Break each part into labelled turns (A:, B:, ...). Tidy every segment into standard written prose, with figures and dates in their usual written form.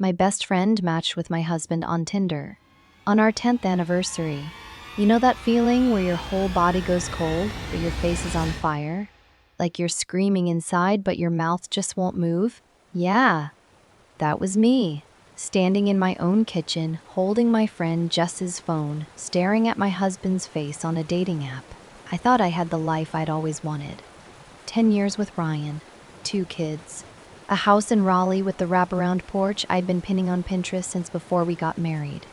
A: My best friend matched with my husband on Tinder. On our 10th anniversary. You know that feeling where your whole body goes cold, but your face is on fire? Like you're screaming inside, but your mouth just won't move? Yeah, that was me. Standing in my own kitchen, holding my friend Jess's phone, staring at my husband's face on a dating app. I thought I had the life I'd always wanted. 10 years with Ryan, 2 kids, a house in Raleigh with the wraparound porch I'd been pinning on Pinterest since before we got married.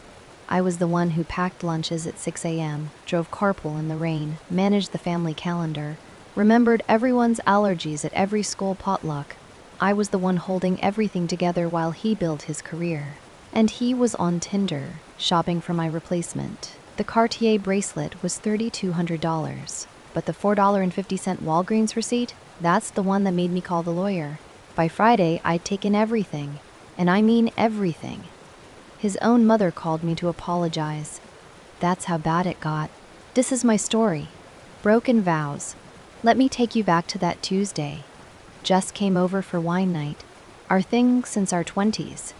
A: I was the one who packed lunches at 6 a.m., drove carpool in the rain, managed the family calendar, remembered everyone's allergies at every school potluck. I was the one holding everything together while he built his career. And he was on Tinder, shopping for my replacement. The Cartier bracelet was $3,200, but the $4.50 Walgreens receipt, that's the one that made me call the lawyer. By Friday, I'd taken everything, and I mean everything. His own mother called me to apologize. That's how bad it got. This is my story. Broken vows. Let me take you back to that Tuesday. Jess came over for wine night, our thing since our 20s.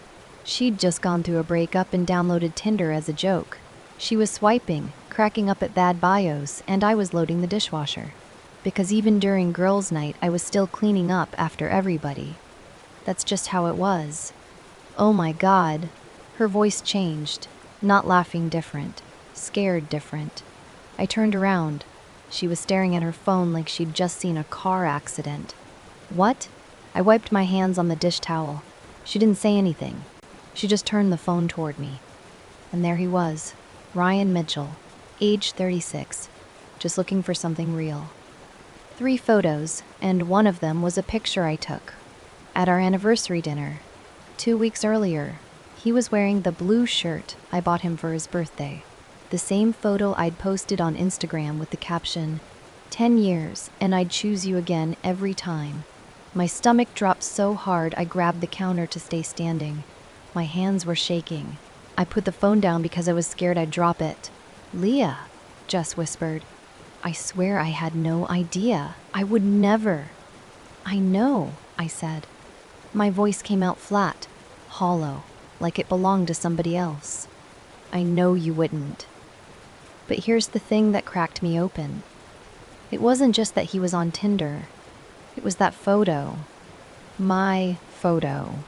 A: She'd just gone through a breakup and downloaded Tinder as a joke. She was swiping, cracking up at bad bios, and I was loading the dishwasher. Because even during girls' night, I was still cleaning up after everybody. That's just how it was. Oh my God. Her voice changed, not laughing different, scared different. I turned around. She was staring at her phone like she'd just seen a car accident. What? I wiped my hands on the dish towel. She didn't say anything. She just turned the phone toward me. And there he was, Ryan Mitchell, age 36, just looking for something real. 3 photos, and one of them was a picture I took at our anniversary dinner. 2 weeks earlier, he was wearing the blue shirt I bought him for his birthday. The same photo I'd posted on Instagram with the caption, 10 years, and I'd choose you again every time. My stomach dropped so hard I grabbed the counter to stay standing. My hands were shaking. I put the phone down because I was scared I'd drop it. Leah, Jess whispered. I swear I had no idea. I would never. I know, I said. My voice came out flat, hollow, like it belonged to somebody else. I know you wouldn't. But here's the thing that cracked me open. It wasn't just that he was on Tinder. It was that photo. My photo.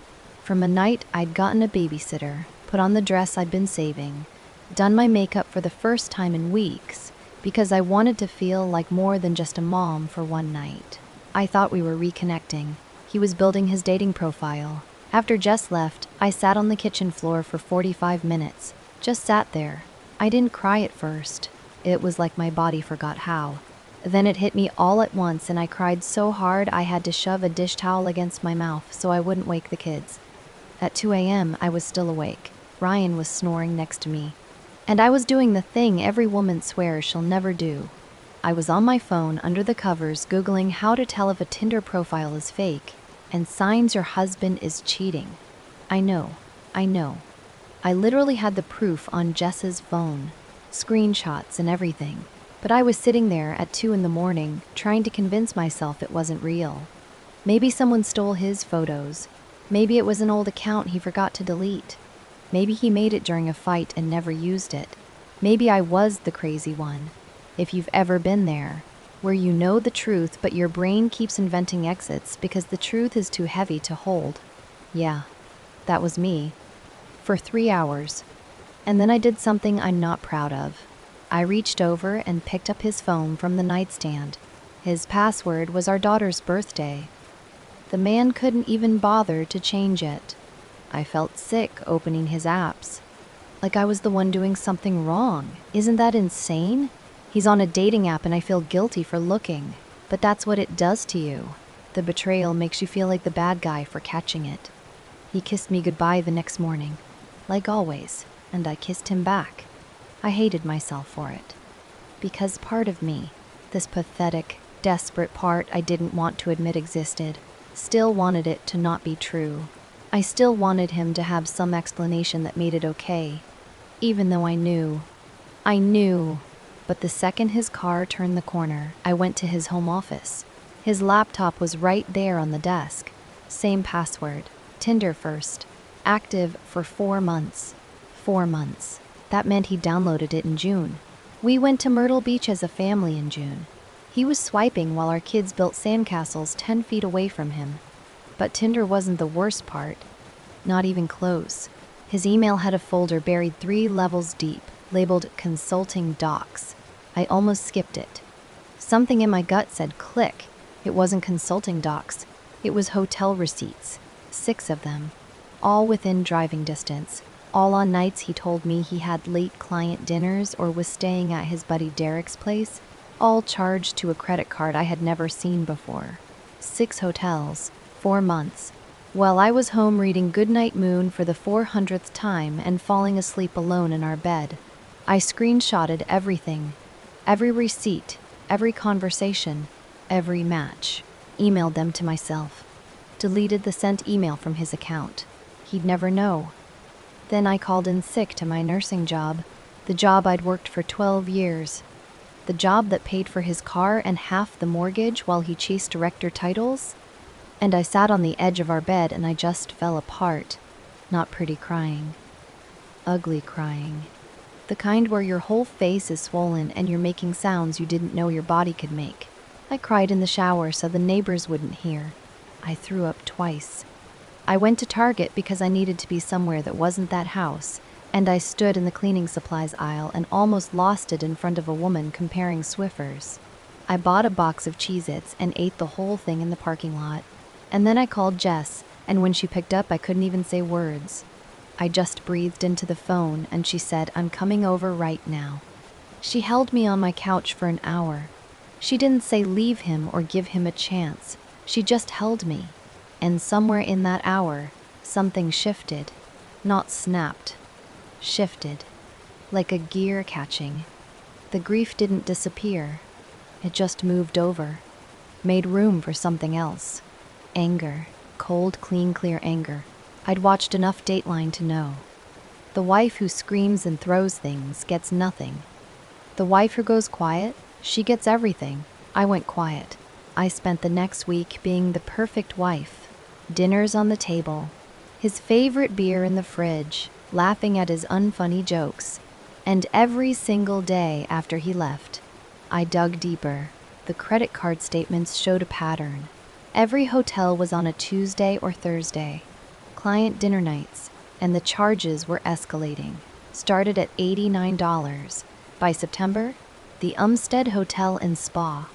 A: From a night I'd gotten a babysitter, put on the dress I'd been saving, done my makeup for the first time in weeks, because I wanted to feel like more than just a mom for one night. I thought we were reconnecting. He was building his dating profile. After Jess left, I sat on the kitchen floor for 45 minutes. Just sat there. I didn't cry at first. It was like my body forgot how. Then it hit me all at once and I cried so hard I had to shove a dish towel against my mouth so I wouldn't wake the kids. At 2 a.m., I was still awake. Ryan was snoring next to me. And I was doing the thing every woman swears she'll never do. I was on my phone under the covers Googling how to tell if a Tinder profile is fake and signs your husband is cheating. I know. I literally had the proof on Jess's phone, screenshots and everything. But I was sitting there at 2 a.m. trying to convince myself it wasn't real. Maybe someone stole his photos. Maybe it was an old account he forgot to delete. Maybe he made it during a fight and never used it. Maybe I was the crazy one. If you've ever been there, where you know the truth but your brain keeps inventing exits because the truth is too heavy to hold. Yeah, that was me. For 3 hours. And then I did something I'm not proud of. I reached over and picked up his phone from the nightstand. His password was our daughter's birthday. The man couldn't even bother to change it. I felt sick opening his apps. Like I was the one doing something wrong. Isn't that insane? He's on a dating app and I feel guilty for looking. But that's what it does to you. The betrayal makes you feel like the bad guy for catching it. He kissed me goodbye the next morning, like always, and I kissed him back. I hated myself for it. Because part of me, this pathetic, desperate part I didn't want to admit existed, still wanted it to not be true. I still wanted him to have some explanation that made it okay, even though I knew. But the second his car turned the corner, I went to his home office. His laptop was right there on the desk. Same password, Tinder first. Active for 4 months. 4 months. That meant he downloaded it in June. We went to Myrtle Beach as a family in June. He was swiping while our kids built sandcastles 10 feet away from him. But Tinder wasn't the worst part. Not even close. His email had a folder buried 3 levels deep, labeled Consulting Docs. I almost skipped it. Something in my gut said click. It wasn't consulting docs. It was hotel receipts. 6 of them. All within driving distance. All on nights he told me he had late client dinners or was staying at his buddy Derek's place. All charged to a credit card I had never seen before. 6 hotels. 4 months. While I was home reading Goodnight Moon for the 400th time and falling asleep alone in our bed, I screenshotted everything. Every receipt, every conversation, every match. Emailed them to myself. Deleted the sent email from his account. He'd never know. Then I called in sick to my nursing job, the job I'd worked for 12 years. The job that paid for his car and half the mortgage while he chased director titles. And I sat on the edge of our bed and I just fell apart. Not pretty crying. Ugly crying. The kind where your whole face is swollen and you're making sounds you didn't know your body could make. I cried in the shower so the neighbors wouldn't hear. I threw up twice. I went to Target because I needed to be somewhere that wasn't that house, and I stood in the cleaning supplies aisle and almost lost it in front of a woman comparing Swiffers. I bought a box of Cheez-Its and ate the whole thing in the parking lot. And then I called Jess, and when she picked up I couldn't even say words. I just breathed into the phone and she said, "I'm coming over right now." She held me on my couch for an hour. She didn't say leave him or give him a chance. She just held me. And somewhere in that hour, something shifted. Not snapped. Shifted. Like a gear catching. The grief didn't disappear. It just moved over. Made room for something else. Anger. Cold, clean, clear anger. I'd watched enough Dateline to know. The wife who screams and throws things gets nothing. The wife who goes quiet, she gets everything. I went quiet. I spent the next week being the perfect wife. Dinners on the table. His favorite beer in the fridge. Laughing at his unfunny jokes. And every single day after he left, I dug deeper. The credit card statements showed a pattern. Every hotel was on a Tuesday or Thursday. Client dinner nights, and the charges were escalating. Started at $89. By September, the Umstead Hotel and Spa,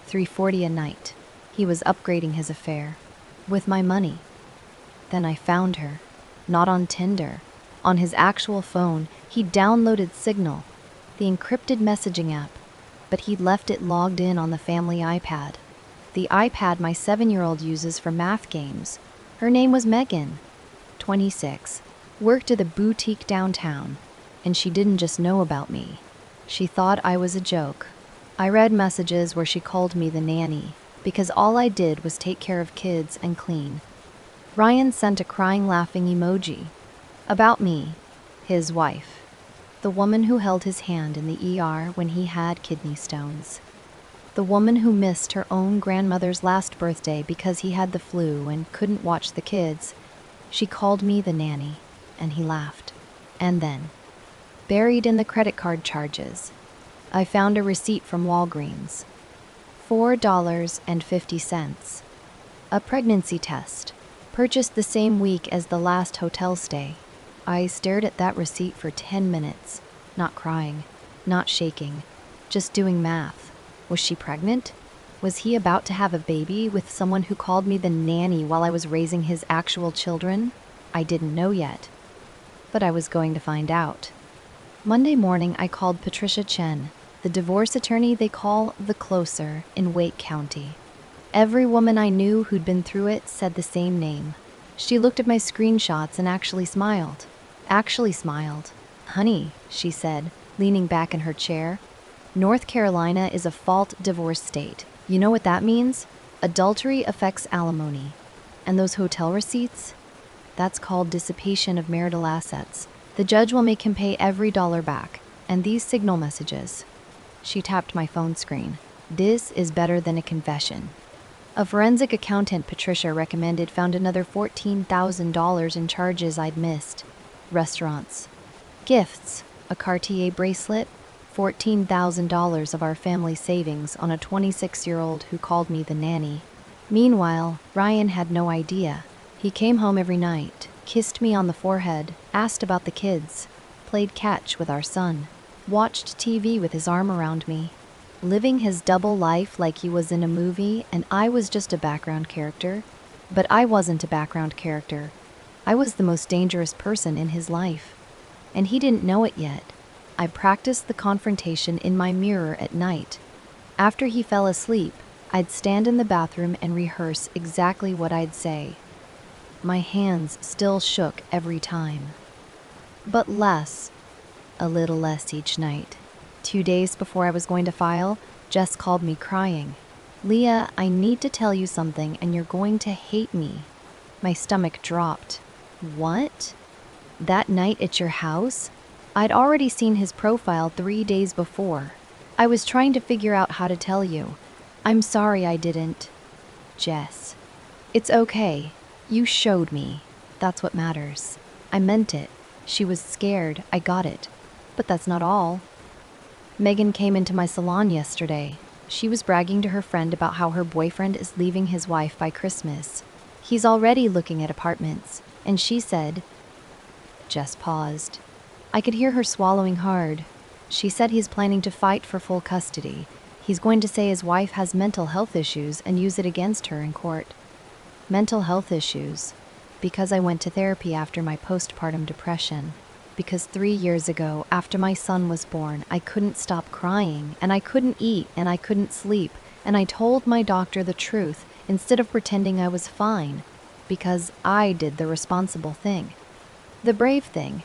A: $340 a night. He was upgrading his affair. With my money. Then I found her. Not on Tinder. On his actual phone, he downloaded Signal, the encrypted messaging app, but he'd left it logged in on the family iPad. The iPad my 7-year-old uses for math games. Her name was Megan, 26, worked at a boutique downtown, and she didn't just know about me. She thought I was a joke. I read messages where she called me the nanny, because all I did was take care of kids and clean. Ryan sent a crying, laughing emoji. About me, his wife. The woman who held his hand in the ER when he had kidney stones. The woman who missed her own grandmother's last birthday because he had the flu and couldn't watch the kids. She called me the nanny, and he laughed. And then, buried in the credit card charges, I found a receipt from Walgreens. $4.50. A pregnancy test, purchased the same week as the last hotel stay. I stared at that receipt for 10 minutes, not crying, not shaking, just doing math. Was she pregnant? Was he about to have a baby with someone who called me the nanny while I was raising his actual children? I didn't know yet, but I was going to find out. Monday morning, I called Patricia Chen, the divorce attorney they call the closer in Wake County. Every woman I knew who'd been through it said the same name. She looked at my screenshots and actually smiled. "Honey," she said, leaning back in her chair, "North Carolina is a fault divorce state. You know what that means? Adultery affects alimony. And those hotel receipts? That's called dissipation of marital assets. The judge will make him pay every dollar back. And these Signal messages." She tapped my phone screen. "This is better than a confession." A forensic accountant Patricia recommended found another $14,000 in charges I'd missed. Restaurants. Gifts. A Cartier bracelet. $14,000 of our family savings on a 26-year-old who called me the nanny. Meanwhile, Ryan had no idea. He came home every night, kissed me on the forehead, asked about the kids, played catch with our son, watched TV with his arm around me, living his double life like he was in a movie and I was just a background character. But I wasn't a background character. I was the most dangerous person in his life. And he didn't know it yet. I practiced the confrontation in my mirror at night. After he fell asleep, I'd stand in the bathroom and rehearse exactly what I'd say. My hands still shook every time. But less. A little less each night. 2 days before I was going to file, Jess called me crying. "Leah, I need to tell you something and you're going to hate me." My stomach dropped. What? That night at your house? I'd already seen his profile 3 days before. I was trying to figure out how to tell you. I'm sorry I didn't. Jess. It's okay. You showed me. That's what matters. I meant it. She was scared. I got it. But that's not all. Megan came into my salon yesterday. She was bragging to her friend about how her boyfriend is leaving his wife by Christmas. He's already looking at apartments. And she said... Jess paused. I could hear her swallowing hard. She said he's planning to fight for full custody. He's going to say his wife has mental health issues and use it against her in court. Mental health issues. Because I went to therapy after my postpartum depression. Because 3 years ago, after my son was born, I couldn't stop crying, and I couldn't eat, and I couldn't sleep, and I told my doctor the truth instead of pretending I was fine. Because I did the responsible thing. The brave thing.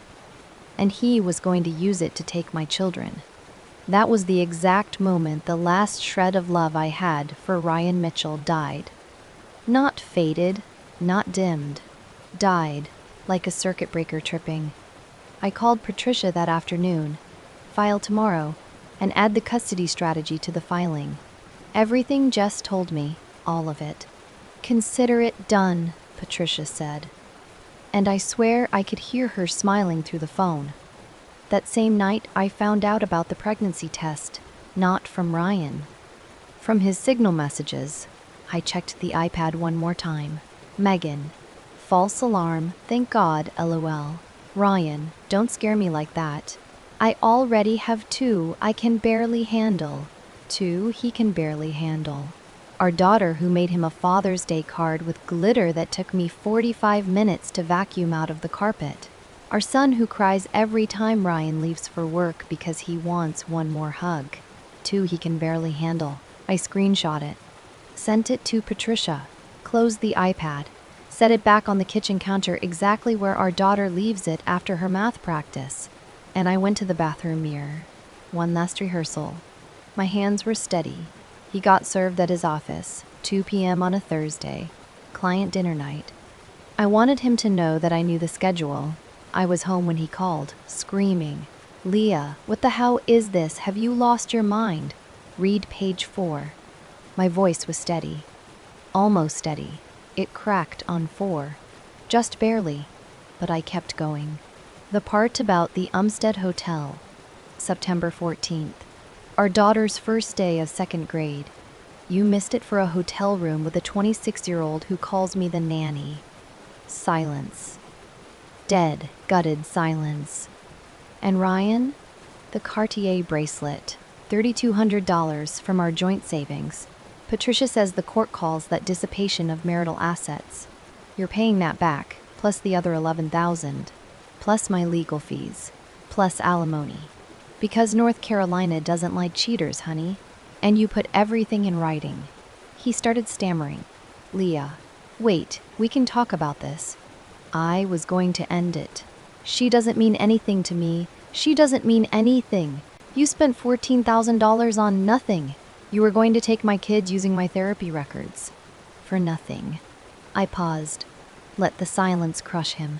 A: And he was going to use it to take my children. That was the exact moment the last shred of love I had for Ryan Mitchell died. Not faded, not dimmed. Died, like a circuit breaker tripping. I called Patricia that afternoon. File tomorrow, and add the custody strategy to the filing. Everything Jess told me, all of it. Consider it done, Patricia said. And I swear I could hear her smiling through the phone. That same night, I found out about the pregnancy test, not from Ryan. From his signal messages. I checked the iPad one more time. Megan. False alarm, thank God, LOL. Ryan, don't scare me like that. I already have 2 I can barely handle. 2 he can barely handle. Our daughter who made him a Father's Day card with glitter that took me 45 minutes to vacuum out of the carpet. Our son who cries every time Ryan leaves for work because he wants one more hug. 2 he can barely handle. I screenshot it. Sent it to Patricia. Closed the iPad. Set it back on the kitchen counter exactly where our daughter leaves it after her math practice. And I went to the bathroom mirror. One last rehearsal. My hands were steady. He got served at his office, 2 p.m. on a Thursday. Client dinner night. I wanted him to know that I knew the schedule. I was home when he called, screaming, "Leah, what the hell is this? Have you lost your mind? Read page 4. My voice was steady. Almost steady. It cracked on 4. Just barely. But I kept going. The part about the Umstead Hotel. September 14th. Our daughter's first day of 2nd grade. You missed it for a hotel room with a 26-year-old who calls me the nanny. Silence. Dead, gutted silence. And Ryan? The Cartier bracelet. $3,200 from our joint savings. Patricia says the court calls that dissipation of marital assets. You're paying that back, plus the other $11,000, plus my legal fees, plus alimony. Because North Carolina doesn't like cheaters, honey. And you put everything in writing. He started stammering. Leah, wait, we can talk about this. I was going to end it. She doesn't mean anything to me. She doesn't mean anything. You spent $14,000 on nothing. You were going to take my kids using my therapy records. For nothing. I paused. Let the silence crush him.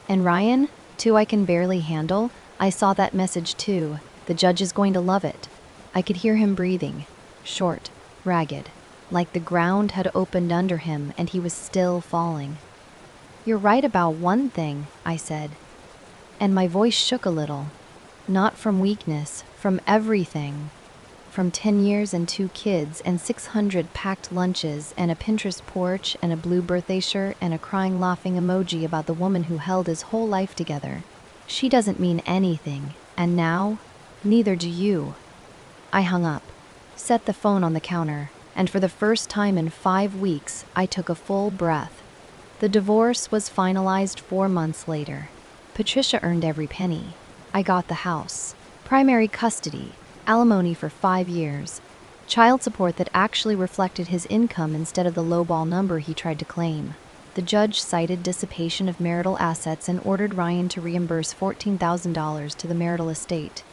A: And Ryan, 2 I can barely handle. I saw that message too. The judge is going to love it. I could hear him breathing. Short, ragged. like the ground had opened under him and he was still falling. "You're right about one thing," I said, and my voice shook a little. Not from weakness, from everything. From 10 years and 2 kids and 600 packed lunches and a Pinterest porch and a blue birthday shirt and a crying laughing emoji about the woman who held his whole life together. She doesn't mean anything, and now, neither do you. I hung up, set the phone on the counter, and for the first time in 5 weeks, I took a full breath. The divorce was finalized 4 months later. Patricia earned every penny. I got the house, primary custody, alimony for 5 years, child support that actually reflected his income instead of the lowball number he tried to claim. The judge cited dissipation of marital assets and ordered Ryan to reimburse $14,000 to the marital estate.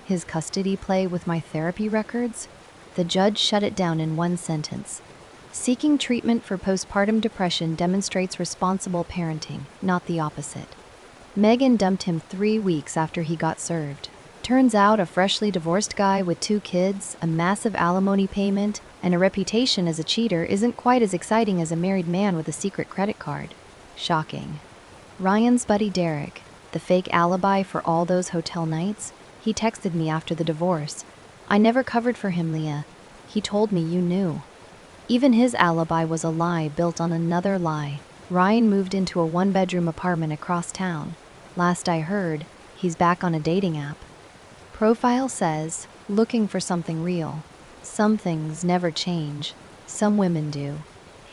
A: His custody play with my therapy records? The judge shut it down in one sentence. Seeking treatment for postpartum depression demonstrates responsible parenting, not the opposite. Megan dumped him 3 weeks after he got served. Turns out a freshly divorced guy with 2 kids, a massive alimony payment, and a reputation as a cheater isn't quite as exciting as a married man with a secret credit card. Shocking. Ryan's buddy Derek, the fake alibi for all those hotel nights, he texted me after the divorce. "I never covered for him, Leah. He told me you knew." Even his alibi was a lie built on another lie. Ryan moved into a 1-bedroom apartment across town. Last I heard, he's back on a dating app. Profile says, "Looking for something real." Some things never change. Some women do.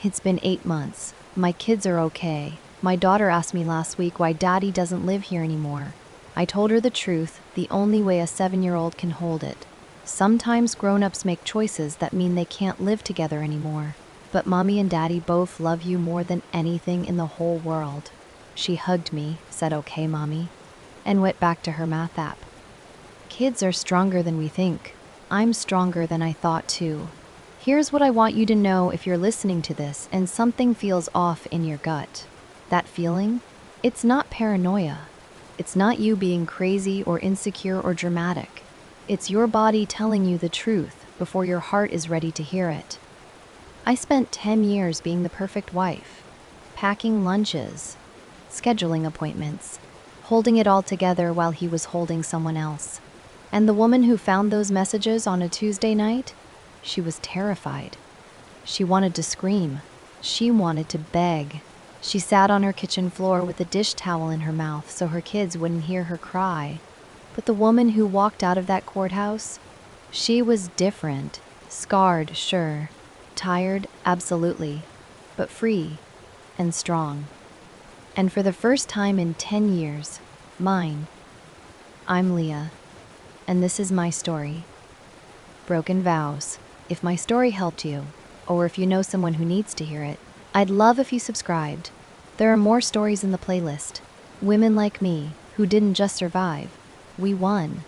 A: It's been 8 months. My kids are okay. My daughter asked me last week why Daddy doesn't live here anymore. I told her the truth, the only way a 7-year-old can hold it. Sometimes grown-ups make choices that mean they can't live together anymore. But Mommy and Daddy both love you more than anything in the whole world. She hugged me, said "Okay, Mommy," and went back to her math app. Kids are stronger than we think. I'm stronger than I thought too. Here's what I want you to know if you're listening to this and something feels off in your gut. That feeling? It's not paranoia. It's not you being crazy or insecure or dramatic. It's your body telling you the truth before your heart is ready to hear it. I spent 10 years being the perfect wife, packing lunches, scheduling appointments, holding it all together while he was holding someone else. And the woman who found those messages on a Tuesday night, she was terrified. She wanted to scream. She wanted to beg. She sat on her kitchen floor with a dish towel in her mouth so her kids wouldn't hear her cry. But the woman who walked out of that courthouse, she was different. Scarred, sure. Tired, absolutely. But free and strong. And for the first time in 10 years, mine. I'm Leah, and this is my story. Broken Vows. If my story helped you, or if you know someone who needs to hear it, I'd love if you subscribed. There are more stories in the playlist. Women like me, who didn't just survive. We won.